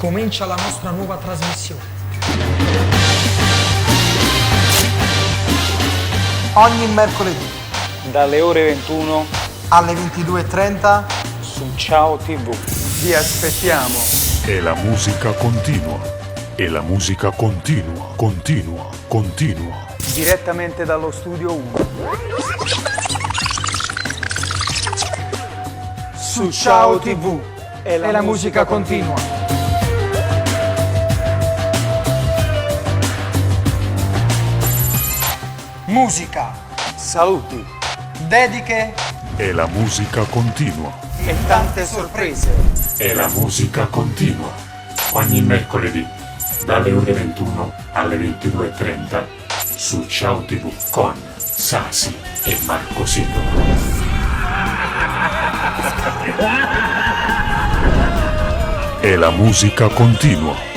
Comincia la nostra nuova trasmissione. Ogni mercoledì dalle ore 21 alle 22:30 su Ciao TV. vi aspettiamo. E la musica continua. E la musica continua, continua, continua. Direttamente dallo studio 1. Su Ciao TV e la musica continua. Musica, Saluti dediche E la musica continua. e tante sorprese. E la musica continua. Ogni mercoledì dalle ore 21 alle 22:30 su Ciao TV con Sasi e Marco Silva. E la musica continua.